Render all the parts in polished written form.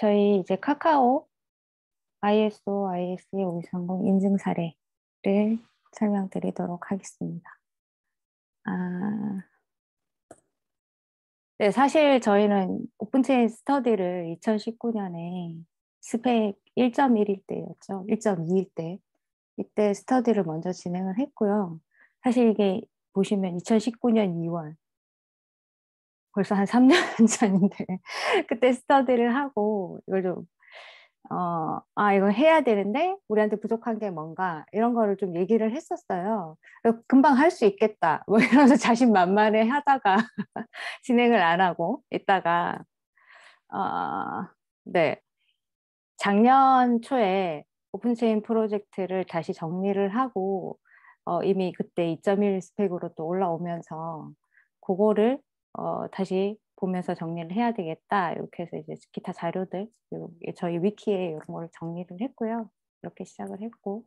저희 이제 카카오 ISO, ISE 530 인증 사례를 설명드리도록 하겠습니다. 네, 사실 저희는 오픈체인 스터디를 2019년에 스펙 1.1일 때였죠. 1.2일 때. 이때 스터디를 먼저 진행을 했고요. 사실 이게 보시면 2019년 2월, 벌써 한 3년 전인데, 그때 스터디를 하고, 이걸 좀 이거 해야 되는데 우리한테 부족한 게 뭔가 이런 거를 좀 얘기를 했었어요. 금방 할 수 있겠다. 뭐 이러면서 자신만만해 하다가 진행을 안 하고 있다가 어, 네. 작년 초에 오픈체인 프로젝트를 다시 정리를 하고 이미 그때 2.1 스펙으로 또 올라오면서 그거를 다시 보면서 정리를 해야 되겠다. 이렇게 해서 이제 기타 자료들, 저희 위키에 이런 걸 정리를 했고요. 이렇게 시작을 했고.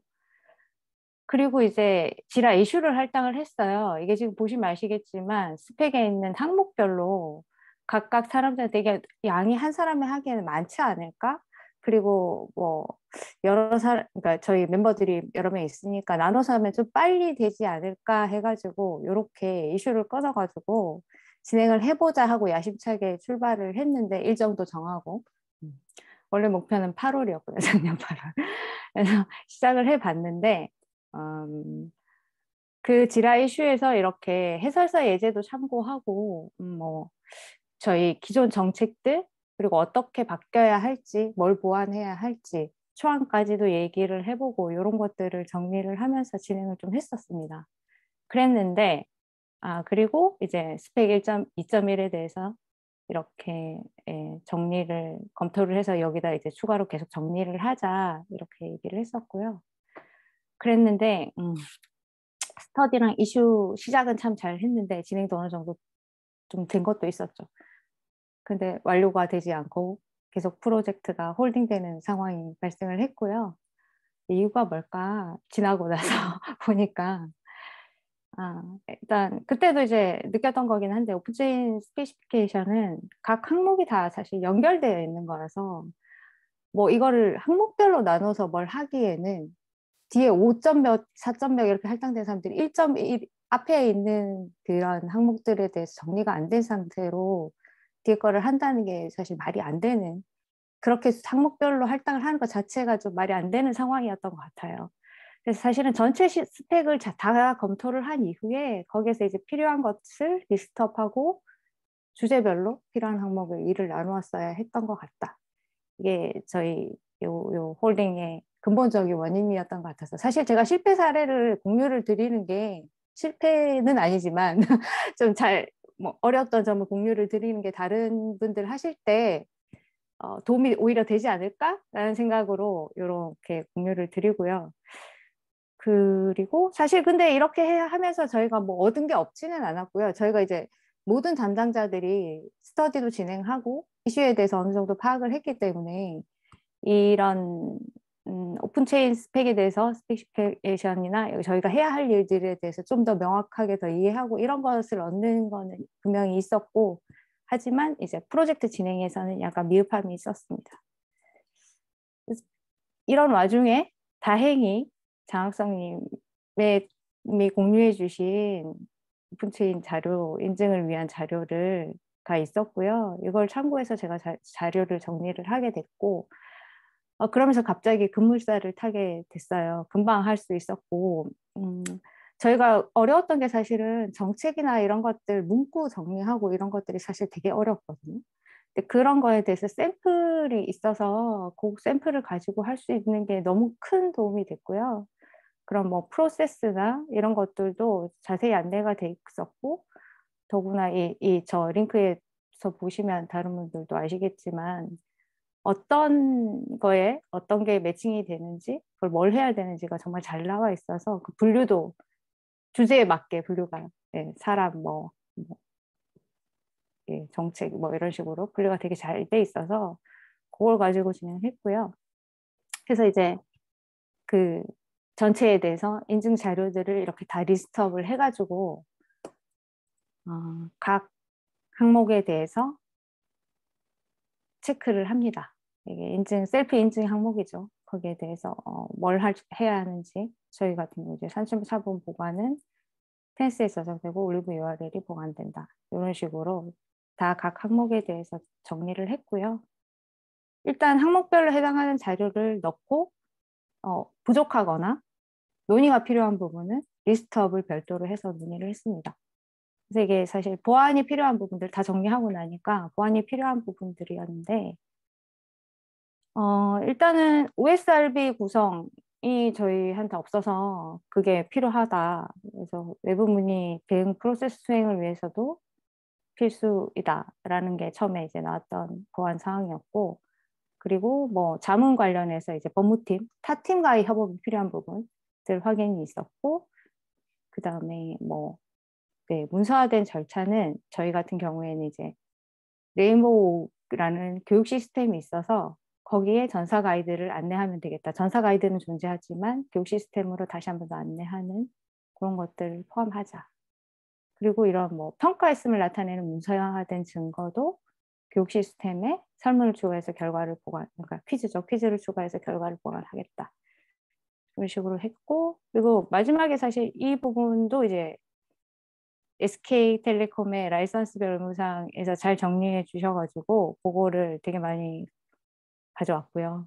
그리고 이제 지라 이슈를 할당을 했어요. 이게 지금 보시면 아시겠지만 스펙에 있는 항목별로 각각 사람들 되게 양이 한 사람이 하기에는 많지 않을까? 그리고 뭐 여러 사람, 그러니까 저희 멤버들이 여러 명 있으니까 나눠서 하면 좀 빨리 되지 않을까 해가지고 이렇게 이슈를 끊어가지고 진행을 해보자 하고 야심차게 출발을 했는데 일정도 정하고 원래 목표는 8월이었거든요. 작년 8월. 그래서 시작을 해봤는데 그 지라 이슈에서 이렇게 해설사 예제도 참고하고 뭐 저희 기존 정책들 그리고 어떻게 바뀌어야 할지 뭘 보완해야 할지 초안까지도 얘기를 해보고 이런 것들을 정리를 하면서 진행을 좀 했었습니다. 그랬는데 그리고 이제 스펙 2.1에 대해서 이렇게 정리를 검토를 해서 여기다 이제 추가로 계속 정리를 하자 이렇게 얘기를 했었고요. 그랬는데 스터디랑 이슈 시작은 참 잘 했는데 진행도 어느 정도 좀 된 것도 있었죠. 근데 완료가 되지 않고 계속 프로젝트가 홀딩되는 상황이 발생을 했고요. 이유가 뭘까? 지나고 나서 보니까 일단 그때도 이제 느꼈던 거긴 한데 오픈체인 스페시피케이션은 각 항목이 다 사실 연결되어 있는 거라서 뭐 이거를 항목별로 나눠서 뭘 하기에는 뒤에 5점 몇, 4점 몇 이렇게 할당된 사람들이 1.1 앞에 있는 그런 항목들에 대해서 정리가 안 된 상태로 뒤에 거를 한다는 게 사실 말이 안 되는 그렇게 항목별로 할당을 하는 것 자체가 좀 말이 안 되는 상황이었던 것 같아요. 그래서 사실은 전체 스펙을 다 검토를 한 이후에 거기에서 이제 필요한 것을 리스트업하고 주제별로 필요한 항목을 일을 나누었어야 했던 것 같다. 이게 저희 요 홀딩의 근본적인 원인이었던 것 같아서 사실 제가 실패 사례를 공유를 드리는 게 실패는 아니지만 좀 잘 뭐 어려웠던 점을 공유를 드리는 게 다른 분들 하실 때 도움이 오히려 되지 않을까라는 생각으로 이렇게 공유를 드리고요. 그리고 사실 근데 이렇게 하면서 저희가 뭐 얻은 게 없지는 않았고요. 저희가 이제 모든 담당자들이 스터디도 진행하고 이슈에 대해서 어느 정도 파악을 했기 때문에 이런 오픈체인 스펙에 대해서 스페시피케이션이나 저희가 해야 할 일들에 대해서 좀 더 명확하게 더 이해하고 이런 것을 얻는 거는 분명히 있었고 하지만 이제 프로젝트 진행에서는 약간 미흡함이 있었습니다. 이런 와중에 다행히 장학성님이 공유해 주신 오픈체인 자료 인증을 위한 자료를 가 있었고요. 이걸 참고해서 제가 자료를 정리를 하게 됐고 그러면서 갑자기 급물살을 타게 됐어요. 금방 할 수 있었고 저희가 어려웠던 게 사실은 정책이나 이런 것들 문구 정리하고 이런 것들이 사실 되게 어렵거든요. 근데 그런 거에 대해서 샘플이 있어서 그 샘플을 가지고 할 수 있는 게 너무 큰 도움이 됐고요. 그럼 뭐 프로세스나 이런 것들도 자세히 안내가 돼 있었고 더구나 저 링크에서 보시면 다른 분들도 아시겠지만 어떤 거에 어떤 게 매칭이 되는지 그걸 뭘 해야 되는지가 정말 잘 나와 있어서 그 분류도 주제에 맞게 분류가 사람 정책 뭐 이런 식으로 분류가 되게 잘 돼 있어서 그걸 가지고 진행했고요. 그래서 이제 그 전체에 대해서 인증 자료들을 이렇게 다 리스트업을 해가지고 각 항목에 대해서 체크를 합니다. 이게 인증, 셀프 인증 항목이죠. 거기에 대해서 해야 하는지 저희 같은 경우 이제 산수사본 보관은 텐스에 저장되고 올리브 URL이 보관된다. 이런 식으로 다 각 항목에 대해서 정리를 했고요. 일단 항목별로 해당하는 자료를 넣고 부족하거나 논의가 필요한 부분은 리스트업을 별도로 해서 논의를 했습니다. 그래서 이게 사실 보완이 필요한 부분들 다 정리하고 나니까 보완이 필요한 부분들이었는데 일단은 OSRB 구성이 저희한테 없어서 그게 필요하다. 그래서 외부 문의 대응 프로세스 수행을 위해서도 필수이다라는 게 처음에 이제 나왔던 보완 사항이었고, 그리고 뭐 자문 관련해서 이제 법무팀, 타 팀과의 협업이 필요한 부분들 확인이 있었고, 그 다음에 뭐 네, 문서화된 절차는 저희 같은 경우에는 이제 레인보우라는 교육 시스템이 있어서 거기에 전사 가이드를 안내하면 되겠다. 전사 가이드는 존재하지만 교육 시스템으로 다시 한 번 더 안내하는 그런 것들을 포함하자. 그리고 이런 뭐 평가했음을 나타내는 문서화된 증거도 교육 시스템에 설문을 추가해서 결과를 보관, 그러니까 퀴즈죠. 퀴즈를 추가해서 결과를 보관하겠다. 그런 식으로 했고, 그리고 마지막에 사실 이 부분도 이제 SK텔레콤의 라이선스별 의무사항에서 잘 정리해 주셔가지고 그거를 되게 많이 가져왔고요.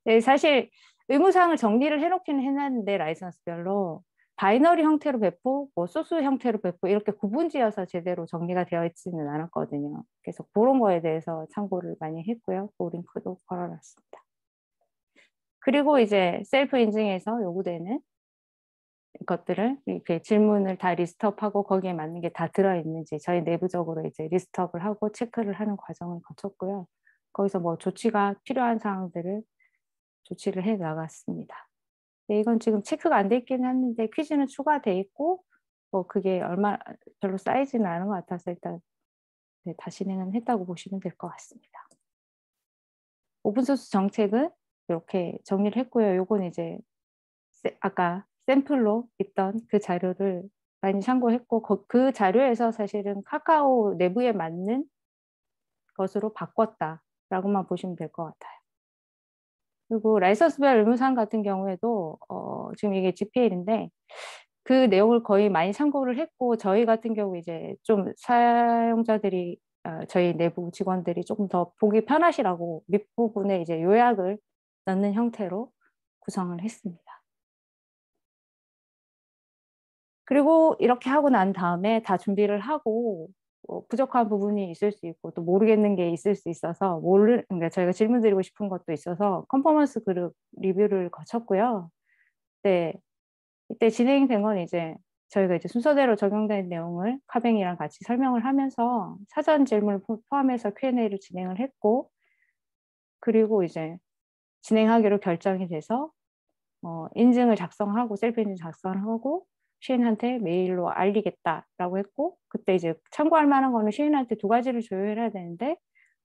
네, 사실 의무사항을 정리를 해놓기는 해놨는데 라이선스별로 바이너리 형태로 배포, 뭐 소스 형태로 배포 이렇게 구분지어서 제대로 정리가 되어 있지는 않았거든요. 그래서 그런 거에 대해서 참고를 많이 했고요. 그 링크도 걸어놨습니다. 그리고 이제 셀프 인증에서 요구되는 것들을 이렇게 질문을 다 리스트업하고 거기에 맞는 게 다 들어있는지 저희 내부적으로 이제 리스트업을 하고 체크를 하는 과정을 거쳤고요. 거기서 뭐 조치가 필요한 사항들을 조치를 해 나갔습니다. 네, 이건 지금 체크가 안 돼 있긴 했는데 퀴즈는 추가돼 있고 뭐 그게 얼마 별로 쌓이지는 않은 것 같아서 일단 네, 다 진행은 했다고 보시면 될 것 같습니다. 오픈소스 정책은 이렇게 정리를 했고요. 요건 이제 아까 샘플로 있던 그 자료를 많이 참고했고 그 자료에서 사실은 카카오 내부에 맞는 것으로 바꿨다라고만 보시면 될 것 같아요. 그리고 라이선스별 의무사항 같은 경우에도 지금 이게 GPL인데 그 내용을 거의 많이 참고를 했고 저희 같은 경우 이제 좀 사용자들이 저희 내부 직원들이 조금 더 보기 편하시라고 밑부분에 이제 요약을 넣는 형태로 구성을 했습니다. 그리고 이렇게 하고 난 다음에 다 준비를 하고 부족한 부분이 있을 수 있고 또 모르겠는 게 있을 수 있어서 그러니까 저희가 질문 드리고 싶은 것도 있어서 컨퍼런스 그룹 리뷰를 거쳤고요. 네, 이때 진행된 건 이제 저희가 이제 순서대로 적용된 내용을 카뱅이랑 같이 설명을 하면서 사전 질문을 포함해서 Q&A를 진행을 했고 그리고 이제 진행하기로 결정이 돼서 인증을 작성하고 셀프 인증 작성하고 시인한테 메일로 알리겠다라고 했고 그때 이제 참고할 만한 거는 시인한테 두 가지를 조율해야 되는데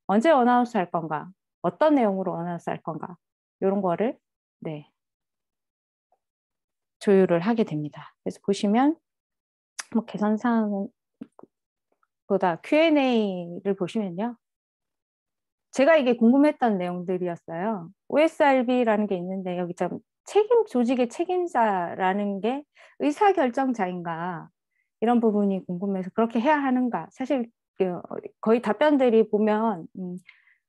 언제 어나운스 할 건가 어떤 내용으로 어나운스 할 건가 이런 거를 네 조율을 하게 됩니다. 그래서 보시면 뭐 개선사항보다 Q&A를 보시면요. 제가 이게 궁금했던 내용들이었어요. OSRB라는 게 있는데 여기 좀 조직의 책임자라는 게 의사결정자인가 이런 부분이 궁금해서 그렇게 해야 하는가. 사실 거의 답변들이 보면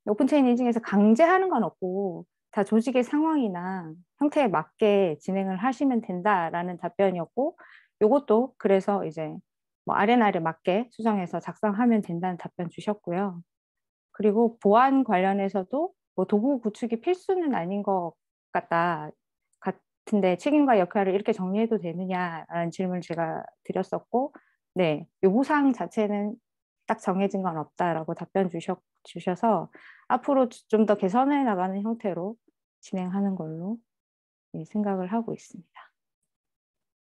오픈체인 인증에서 강제하는 건 없고 다 조직의 상황이나 형태에 맞게 진행을 하시면 된다라는 답변이었고 이것도 그래서 이제 뭐 아레나를 맞게 수정해서 작성하면 된다는 답변 주셨고요. 그리고 보안 관련해서도 뭐 도구 구축이 필수는 아닌 것 같은데 책임과 역할을 이렇게 정리해도 되느냐라는 질문을 제가 드렸었고, 네, 요구사항 자체는 딱 정해진 건 없다라고 답변 주셔서 앞으로 좀 더 개선해 나가는 형태로 진행하는 걸로 생각을 하고 있습니다.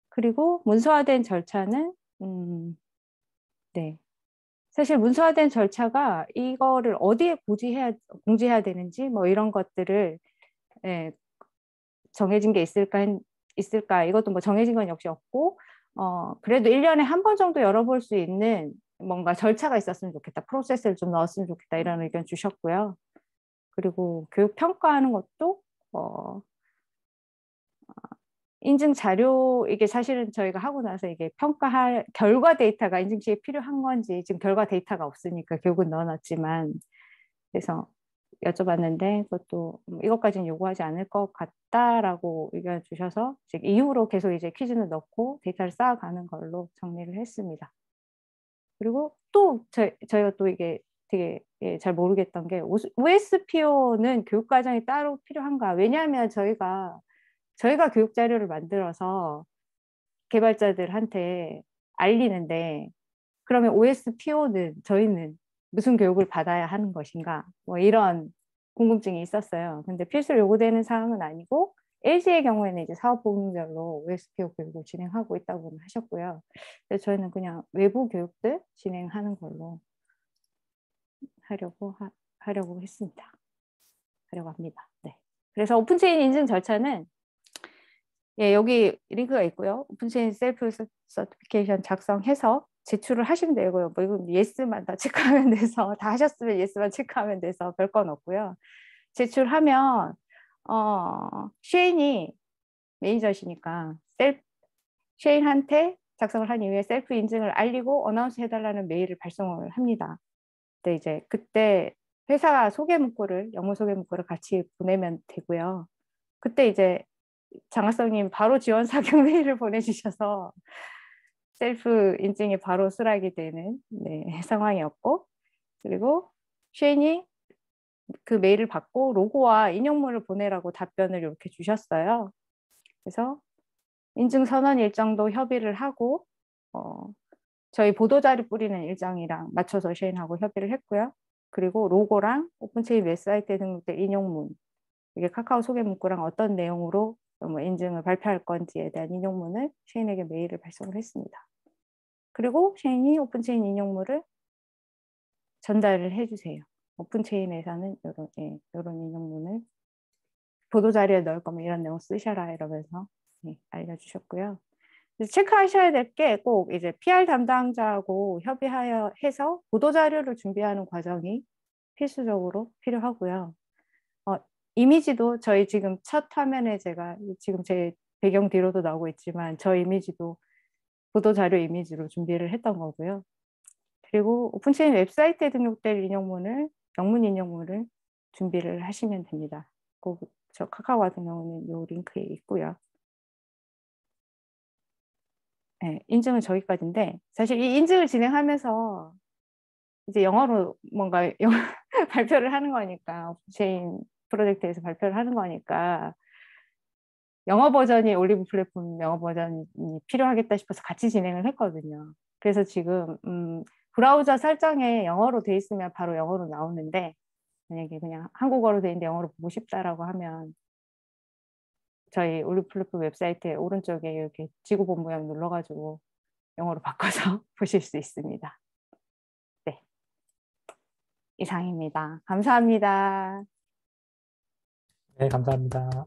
그리고 문서화된 절차는 네, 사실 문서화된 절차가 이거를 어디에 공지해야 되는지 뭐 이런 것들을 예, 정해진 게 있을까 이것도 뭐 정해진 건 역시 없고 그래도 1년에 한 번 정도 열어볼 수 있는 뭔가 절차가 있었으면 좋겠다 프로세스를 좀 넣었으면 좋겠다 이런 의견 주셨고요. 그리고 교육 평가하는 것도 인증 자료, 이게 사실은 저희가 하고 나서 이게 평가할 결과 데이터가 인증시에 필요한 건지 지금 결과 데이터가 없으니까 결국은 넣어놨지만, 그래서 여쭤봤는데 그것도 이것까지는 요구하지 않을 것 같다라고 의견 주셔서 이후로 계속 이제 퀴즈는 넣고 데이터를 쌓아가는 걸로 정리를 했습니다. 그리고 또 저희가 또 이게 되게 잘 모르겠던 게 OSPO는 교육과정이 따로 필요한가? 왜냐하면 저희가 교육 자료를 만들어서 개발자들한테 알리는데, 그러면 OSPO는 저희는 무슨 교육을 받아야 하는 것인가? 뭐 이런 궁금증이 있었어요. 근데 필수로 요구되는 사항은 아니고 LG의 경우에는 이제 사업부문별로 OSPO 교육을 진행하고 있다고 하셨고요. 그래서 저희는 그냥 외부 교육들 진행하는 걸로 하려고 했습니다. 하려고 합니다. 네. 그래서 오픈체인 인증 절차는 여기 링크가 있고요. 오픈체인 셀프 서티피케이션 작성해서 제출을 하시면 되고요. 뭐 이건 예스만 다 체크하면 돼서, 다 하셨으면 예스만 체크하면 돼서 별건 없고요. 제출하면 쉐인이 매니저시니까 쉐인한테 작성을 한 이후에 셀프 인증을 알리고 어나운스 해달라는 메일을 발송을 합니다. 근데 이제 그때 회사 소개 문구를, 영문 소개 문구를 같이 보내면 되고요. 그때 이제 장학성님 바로 지원 사격 메일을 보내주셔서 셀프 인증이 바로 수락이 되는 상황이었고, 그리고 쉐인이 그 메일을 받고 로고와 인용물을 보내라고 답변을 이렇게 주셨어요. 그래서 인증 선언 일정도 협의를 하고 저희 보도자료 뿌리는 일정이랑 맞춰서 쉐인하고 협의를 했고요. 그리고 로고랑 오픈체인 웹사이트에 등록된 인용문, 이게 카카오 소개 문구랑 어떤 내용으로 뭐 인증을 발표할 건지에 대한 인용문을 쉐인에게 메일을 발송을 했습니다. 그리고 쉐인이 오픈체인 인용물을 전달을 해주세요. 오픈체인에서는 이런 인용문을 보도자료에 넣을 거면 이런 내용 쓰셔라 이러면서 알려주셨고요. 체크하셔야 될 게 꼭 이제 PR 담당자하고 협의해서 보도자료를 준비하는 과정이 필수적으로 필요하고요. 이미지도 저희 지금 첫 화면에 제가 지금 제 배경 뒤로도 나오고 있지만 저 이미지도 보도자료 이미지로 준비를 했던 거고요. 그리고 오픈체인 웹사이트에 등록될 영문 인용문을 준비를 하시면 됩니다. 저 카카오 같은 경우는 이 링크에 있고요. 네, 인증은 저기까지인데 사실 이 인증을 진행하면서 이제 영어로 뭔가 발표를 하는 거니까, 오픈체인 프로젝트에서 발표를 하는 거니까 영어 버전이, 올리브 플랫폼 영어 버전이 필요하겠다 싶어서 같이 진행을 했거든요. 그래서 지금 브라우저 설정에 영어로 돼 있으면 바로 영어로 나오는데, 만약에 그냥 한국어로 돼 있는데 영어로 보고 싶다라고 하면 저희 올리브 플랫폼 웹사이트에 오른쪽에 이렇게 지구본 모양 눌러가지고 영어로 바꿔서 보실 수 있습니다. 네, 이상입니다. 감사합니다. 네, 감사합니다.